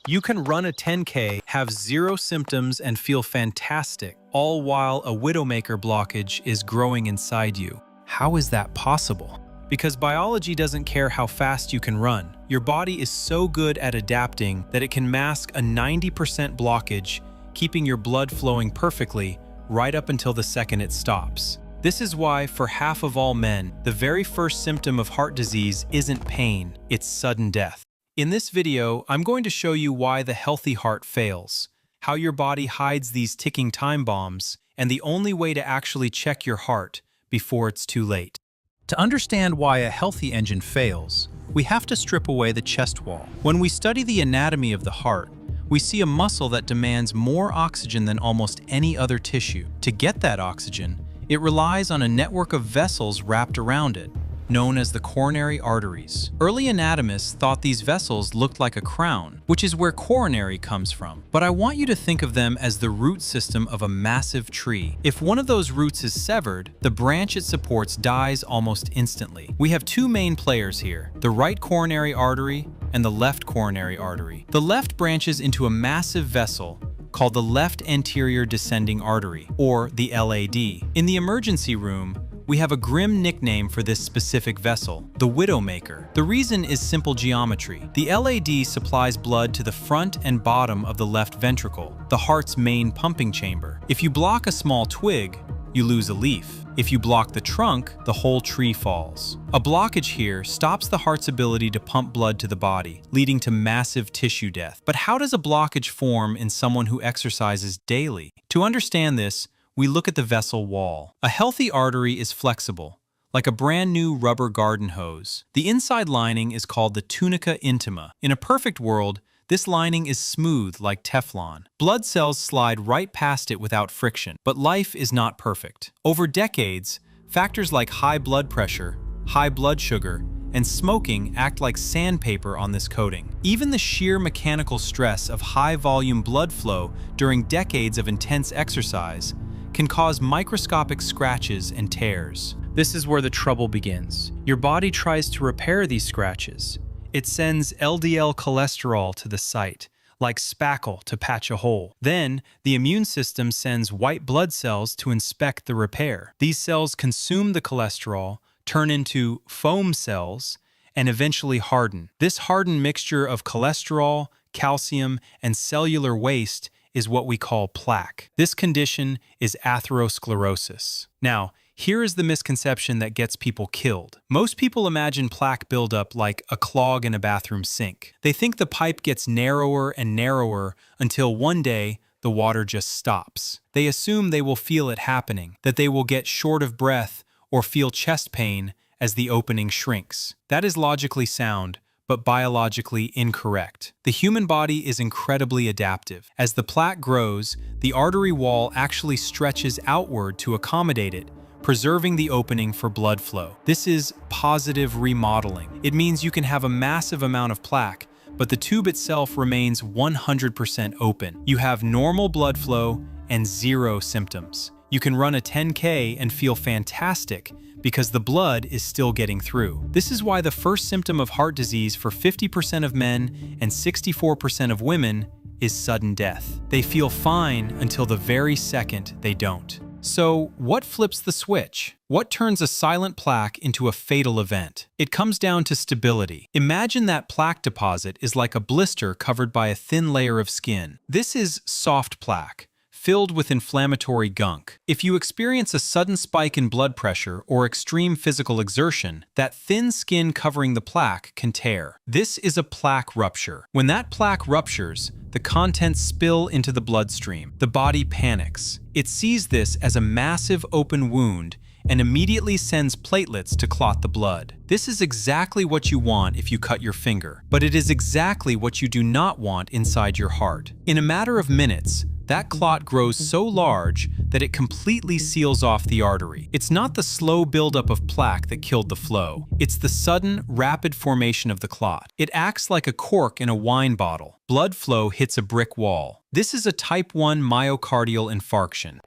You can run a 10K, have zero symptoms, and feel fantastic, all while a widowmaker blockage is growing inside you. How is that possible? Because biology doesn't care how fast you can run. Your body is so good at adapting that it can mask a 90% blockage, keeping your blood flowing perfectly right up until the second it stops. This is why, for half of all men, the very first symptom of heart disease isn't pain, it's sudden death. In this video, I'm going to show you why the healthy heart fails, how your body hides these ticking time bombs, and the only way to actually check your heart before it's too late. To understand why a healthy engine fails, we have to strip away the chest wall. When we study the anatomy of the heart, we see a muscle that demands more oxygen than almost any other tissue. To get that oxygen, it relies on a network of vessels wrapped around it, known as the coronary arteries. Early anatomists thought these vessels looked like a crown, which is where coronary comes from. But I want you to think of them as the root system of a massive tree. If one of those roots is severed, the branch it supports dies almost instantly. We have two main players here, the right coronary artery and the left coronary artery. The left branches into a massive vessel called the left anterior descending artery, or the LAD. In the emergency room, we have a grim nickname for this specific vessel, the widowmaker. The reason is simple geometry. The LAD supplies blood to the front and bottom of the left ventricle, the heart's main pumping chamber. If you block a small twig, you lose a leaf. If you block the trunk, the whole tree falls. A blockage here stops the heart's ability to pump blood to the body, leading to massive tissue death. But how does a blockage form in someone who exercises daily? To understand this, we look at the vessel wall. A healthy artery is flexible, like a brand new rubber garden hose. The inside lining is called the tunica intima. In a perfect world, this lining is smooth like Teflon. Blood cells slide right past it without friction, but life is not perfect. Over decades, factors like high blood pressure, high blood sugar, and smoking act like sandpaper on this coating. Even the sheer mechanical stress of high-volume blood flow during decades of intense exercise can cause microscopic scratches and tears. This is where the trouble begins. Your body tries to repair these scratches. It sends LDL cholesterol to the site, like spackle to patch a hole. Then, the immune system sends white blood cells to inspect the repair. These cells consume the cholesterol, turn into foam cells, and eventually harden. This hardened mixture of cholesterol, calcium, and cellular waste is what we call plaque. This condition is atherosclerosis. Now, here is the misconception that gets people killed. Most people imagine plaque buildup like a clog in a bathroom sink. They think the pipe gets narrower and narrower until one day the water just stops. They assume they will feel it happening, that they will get short of breath or feel chest pain as the opening shrinks. That is logically sound, but biologically incorrect. The human body is incredibly adaptive. As the plaque grows, the artery wall actually stretches outward to accommodate it, preserving the opening for blood flow. This is positive remodeling. It means you can have a massive amount of plaque, but the tube itself remains 100% open. You have normal blood flow and zero symptoms. You can run a 10K and feel fantastic because the blood is still getting through. This is why the first symptom of heart disease for 50% of men and 64% of women is sudden death. They feel fine until the very second they don't. So, what flips the switch? What turns a silent plaque into a fatal event? It comes down to stability. Imagine that plaque deposit is like a blister covered by a thin layer of skin. This is soft plaque, filled with inflammatory gunk. If you experience a sudden spike in blood pressure or extreme physical exertion, that thin skin covering the plaque can tear. This is a plaque rupture. When that plaque ruptures, the contents spill into the bloodstream. The body panics. It sees this as a massive open wound and immediately sends platelets to clot the blood. This is exactly what you want if you cut your finger, but it is exactly what you do not want inside your heart. In a matter of minutes, that clot grows so large that it completely seals off the artery. It's not the slow buildup of plaque that killed the flow. It's the sudden, rapid formation of the clot. It acts like a cork in a wine bottle. Blood flow hits a brick wall. This is a type 1 myocardial infarction.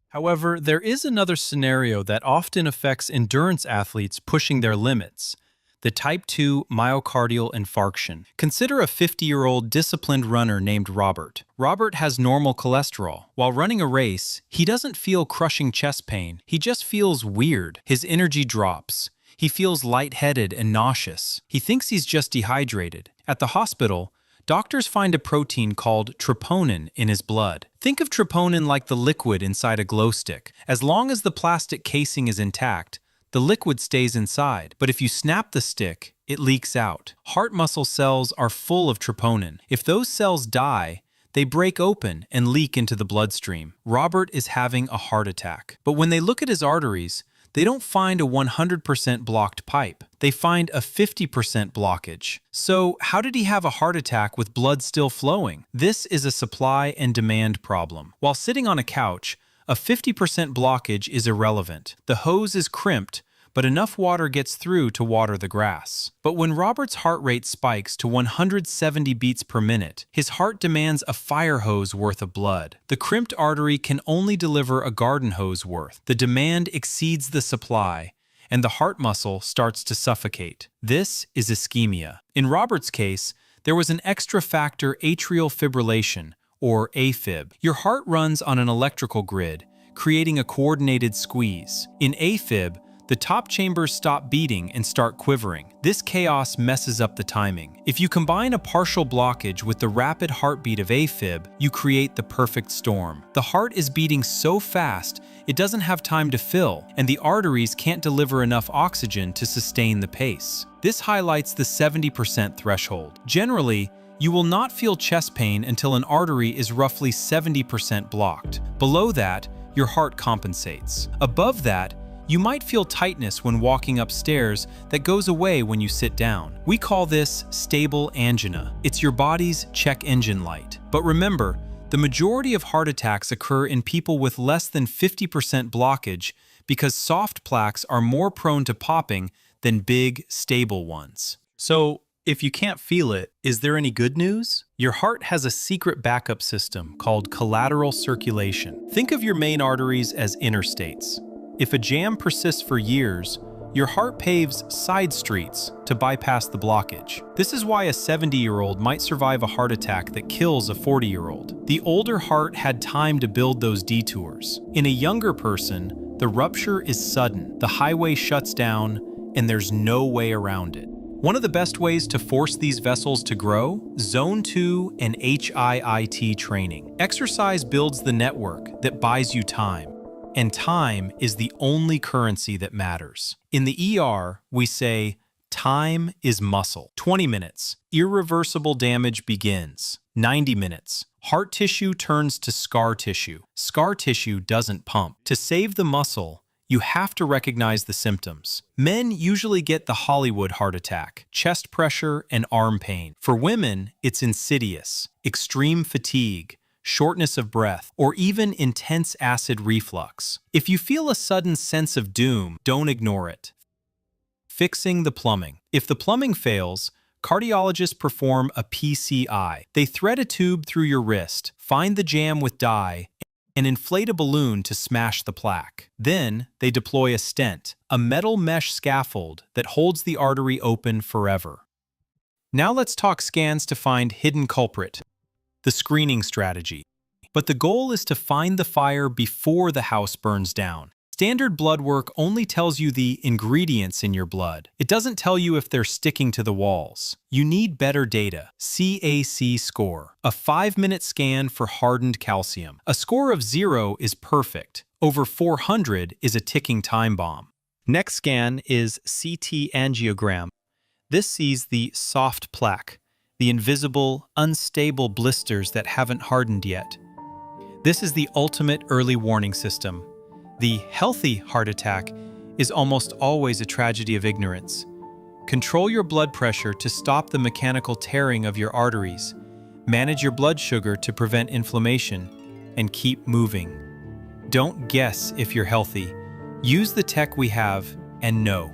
However, there is another scenario that often affects endurance athletes pushing their limits. the type 2 myocardial infarction. Consider a 50-year-old disciplined runner named Robert. Robert has normal cholesterol. While running a race, he doesn't feel crushing chest pain. He just feels weird. His energy drops. He feels lightheaded and nauseous. He thinks he's just dehydrated. At the hospital, doctors find a protein called troponin in his blood. Think of troponin like the liquid inside a glow stick. As long as the plastic casing is intact, the liquid stays inside, but if you snap the stick, it leaks out. Heart muscle cells are full of troponin. If those cells die, they break open and leak into the bloodstream. Robert is having a heart attack. But when they look at his arteries, they don't find a 100% blocked pipe. They find a 50% blockage. So how did he have a heart attack with blood still flowing? This is a supply and demand problem. While sitting on a couch, a 50% blockage is irrelevant. The hose is crimped, but enough water gets through to water the grass. But when Robert's heart rate spikes to 170 beats per minute, his heart demands a fire hose worth of blood. The crimped artery can only deliver a garden hose worth. The demand exceeds the supply, and the heart muscle starts to suffocate. This is ischemia. In Robert's case, there was an extra factor atrial fibrillation, or AFib. Your heart runs on an electrical grid, creating a coordinated squeeze. In AFib, the top chambers stop beating and start quivering. This chaos messes up the timing. If you combine a partial blockage with the rapid heartbeat of AFib, you create the perfect storm. The heart is beating so fast, it doesn't have time to fill, and the arteries can't deliver enough oxygen to sustain the pace. This highlights the 70% threshold. Generally, you will not feel chest pain until an artery is roughly 70% blocked. Below that, your heart compensates. Above that, you might feel tightness when walking upstairs that goes away when you sit down. We call this stable angina. It's your body's check engine light. But remember, the majority of heart attacks occur in people with less than 50% blockage because soft plaques are more prone to popping than big, stable ones. So, if you can't feel it, is there any good news? Your heart has a secret backup system called collateral circulation. Think of your main arteries as interstates. If a jam persists for years, your heart paves side streets to bypass the blockage. This is why a 70-year-old might survive a heart attack that kills a 40-year-old. The older heart had time to build those detours. In a younger person, the rupture is sudden. The highway shuts down, and there's no way around it. One of the best ways to force these vessels to grow? Zone 2 and HIIT training. Exercise builds the network that buys you time, and time is the only currency that matters. In the ER, we say, time is muscle. 20 minutes, irreversible damage begins. 90 minutes, heart tissue turns to scar tissue. Scar tissue doesn't pump. To save the muscle, you have to recognize the symptoms. Men usually get the Hollywood heart attack, chest pressure, and arm pain. For women, it's insidious, extreme fatigue, shortness of breath, or even intense acid reflux. If you feel a sudden sense of doom, don't ignore it. Fixing the plumbing. If the plumbing fails, cardiologists perform a PCI. They thread a tube through your wrist, find the jam with dye, and inflate a balloon to smash the plaque. Then, they deploy a stent, a metal mesh scaffold that holds the artery open forever. Now let's talk scans to find hidden culprit, the screening strategy. But the goal is to find the fire before the house burns down. Standard blood work only tells you the ingredients in your blood. It doesn't tell you if they're sticking to the walls. You need better data. CAC score, a 5-minute scan for hardened calcium. A score of 0 is perfect. Over 400 is a ticking time bomb. Next scan is CT angiogram. This sees the soft plaque, the invisible, unstable blisters that haven't hardened yet. This is the ultimate early warning system. The healthy heart attack is almost always a tragedy of ignorance. Control your blood pressure to stop the mechanical tearing of your arteries. Manage your blood sugar to prevent inflammation, and keep moving. Don't guess if you're healthy. Use the tech we have and know.